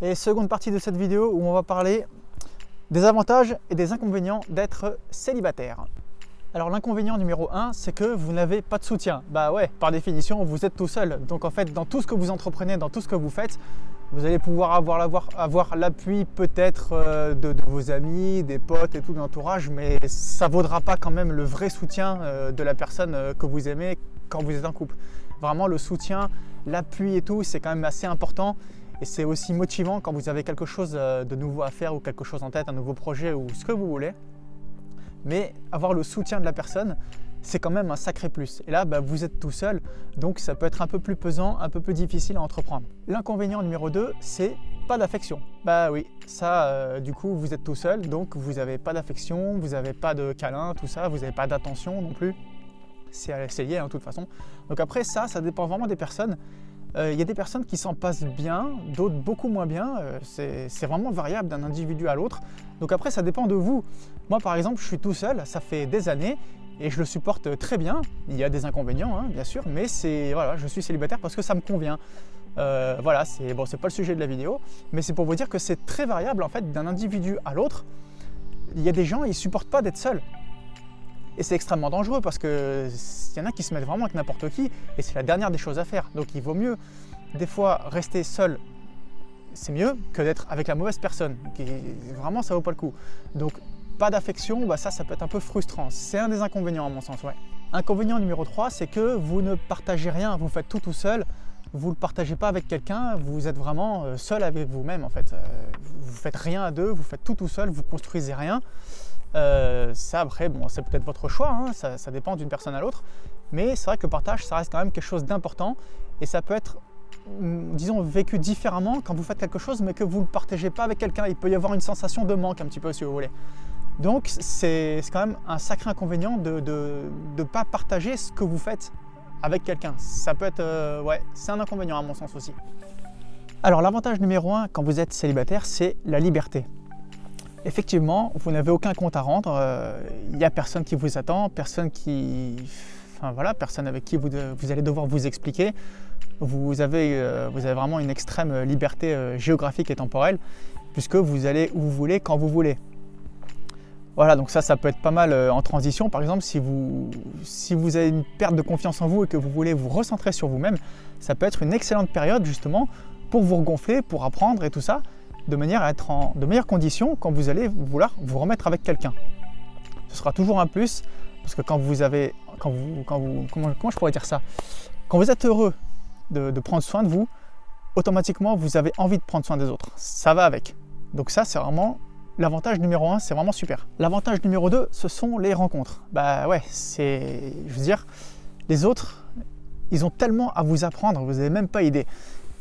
Et seconde partie de cette vidéo où on va parler des avantages et des inconvénients d'être célibataire. Alors l'inconvénient numéro 1, c'est que vous n'avez pas de soutien. Bah ouais, par définition, vous êtes tout seul. Donc en fait, dans tout ce que vous entreprenez, dans tout ce que vous faites, vous allez pouvoir avoir l'appui peut-être de vos amis, des potes et tout de l'entourage, mais ça ne vaudra pas quand même le vrai soutien de la personne que vous aimez quand vous êtes en couple. Vraiment le soutien, l'appui et tout, c'est quand même assez important. Et c'est aussi motivant quand vous avez quelque chose de nouveau à faire ou quelque chose en tête, un nouveau projet ou ce que vous voulez. Mais avoir le soutien de la personne, c'est quand même un sacré plus. Et là, vous êtes tout seul, donc ça peut être un peu plus pesant, un peu plus difficile à entreprendre. L'inconvénient numéro 2, c'est pas d'affection. Bah oui, ça, du coup, vous êtes tout seul, donc vous n'avez pas d'affection, vous n'avez pas de câlin, tout ça, vous n'avez pas d'attention non plus. C'est lié, de toute façon. Donc après, ça dépend vraiment des personnes. Il y a des personnes qui s'en passent bien, d'autres beaucoup moins bien. C'est vraiment variable d'un individu à l'autre. Donc après, ça dépend de vous. Moi, par exemple, je suis tout seul, ça fait des années et je le supporte très bien. Il y a des inconvénients, hein, bien sûr, mais voilà, je suis célibataire parce que ça me convient. Voilà, c'est pas le sujet de la vidéo, mais c'est pour vous dire que c'est très variable en fait d'un individu à l'autre. Il y a des gens, ils supportent pas d'être seuls. Et c'est extrêmement dangereux parce qu'il y en a qui se mettent vraiment avec n'importe qui et c'est la dernière des choses à faire. Donc il vaut mieux des fois rester seul, c'est mieux que d'être avec la mauvaise personne. Vraiment ça vaut pas le coup. Donc pas d'affection, ça peut être un peu frustrant. C'est un des inconvénients à mon sens. Ouais. Inconvénient numéro 3, c'est que vous ne partagez rien, vous faites tout seul. Vous ne le partagez pas avec quelqu'un, vous êtes vraiment seul avec vous-même en fait. Vous ne faites rien à deux, vous faites tout seul, vous construisez rien. Ça après, c'est peut-être votre choix, hein, ça dépend d'une personne à l'autre, mais c'est vrai que le partage, ça reste quand même quelque chose d'important et ça peut être, disons, vécu différemment quand vous faites quelque chose mais que vous ne le partagez pas avec quelqu'un. Il peut y avoir une sensation de manque un petit peu si vous voulez. Donc c'est quand même un sacré inconvénient de ne pas partager ce que vous faites avec quelqu'un. Ça peut être, ouais, c'est un inconvénient à mon sens aussi. Alors l'avantage numéro 1 quand vous êtes célibataire, c'est la liberté. Effectivement, vous n'avez aucun compte à rendre, il n'y a personne qui vous attend, personne avec qui vous allez devoir vous expliquer. Vous avez vraiment une extrême liberté géographique et temporelle, puisque vous allez où vous voulez, quand vous voulez. Voilà, donc ça peut être pas mal en transition. Par exemple, si vous avez une perte de confiance en vous et que vous voulez vous recentrer sur vous-même, ça peut être une excellente période justement pour vous regonfler, pour apprendre et tout ça, de manière à être en de meilleures conditions quand vous allez vouloir vous remettre avec quelqu'un. Ce sera toujours un plus, parce que comment je pourrais dire ça? Quand vous êtes heureux de prendre soin de vous, automatiquement vous avez envie de prendre soin des autres. Ça va avec. Donc ça, c'est vraiment l'avantage numéro 1, c'est vraiment super. L'avantage numéro 2, ce sont les rencontres. Bah ouais, je veux dire, les autres, ils ont tellement à vous apprendre, vous n'avez même pas idée.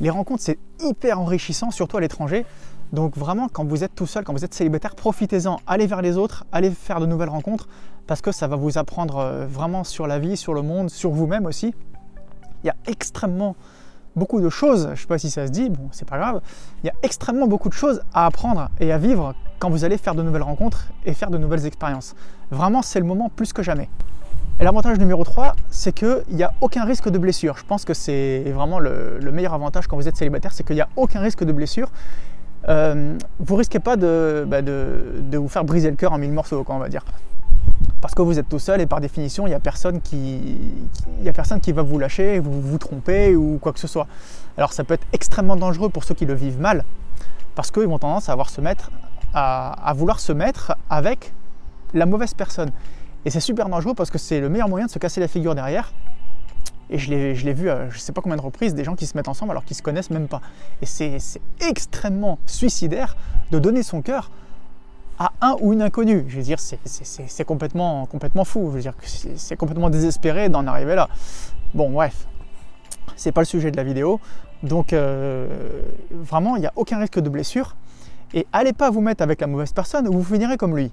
Les rencontres, c'est hyper enrichissant, surtout à l'étranger. Donc vraiment, quand vous êtes tout seul, quand vous êtes célibataire, profitez-en, allez vers les autres, allez faire de nouvelles rencontres, parce que ça va vous apprendre vraiment sur la vie, sur le monde, sur vous-même aussi. Il y a extrêmement beaucoup de choses, je ne sais pas si ça se dit, bon, c'est pas grave, il y a extrêmement beaucoup de choses à apprendre et à vivre quand vous allez faire de nouvelles rencontres et faire de nouvelles expériences. Vraiment, c'est le moment plus que jamais. Et l'avantage numéro 3, c'est qu'il n'y a aucun risque de blessure. Je pense que c'est vraiment le meilleur avantage quand vous êtes célibataire, c'est qu'il n'y a aucun risque de blessure. Vous ne risquez pas de vous faire briser le cœur en 1000 morceaux, on va dire. Parce que vous êtes tout seul et par définition, il n'y a personne qui va vous lâcher, vous tromper ou quoi que ce soit. Alors ça peut être extrêmement dangereux pour ceux qui le vivent mal, parce qu'ils vont tendance à vouloir se mettre avec la mauvaise personne. Et c'est super dangereux parce que c'est le meilleur moyen de se casser la figure derrière. Et je l'ai vu je ne sais pas combien de reprises, des gens qui se mettent ensemble alors qu'ils ne se connaissent même pas. Et c'est extrêmement suicidaire de donner son cœur à un ou une inconnue. Je veux dire, c'est complètement fou. Je veux dire, c'est complètement désespéré d'en arriver là. Bon, bref, c'est pas le sujet de la vidéo. Donc, vraiment, il n'y a aucun risque de blessure. Et allez pas vous mettre avec la mauvaise personne ou vous finirez comme lui.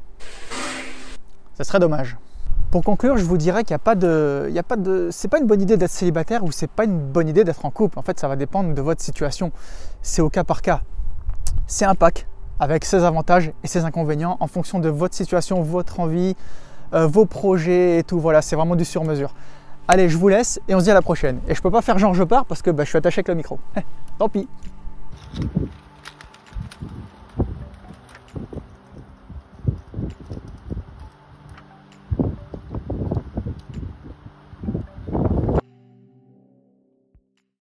Ça serait dommage. Pour conclure, je vous dirais qu'il n'y a pas de, c'est pas une bonne idée d'être célibataire ou c'est pas une bonne idée d'être en couple. En fait, ça va dépendre de votre situation. C'est au cas par cas. C'est un pack avec ses avantages et ses inconvénients en fonction de votre situation, votre envie, vos projets et tout. Voilà, c'est vraiment du sur-mesure. Allez, je vous laisse et on se dit à la prochaine. Et je peux pas faire genre je pars parce que je suis attaché avec le micro. Tant pis.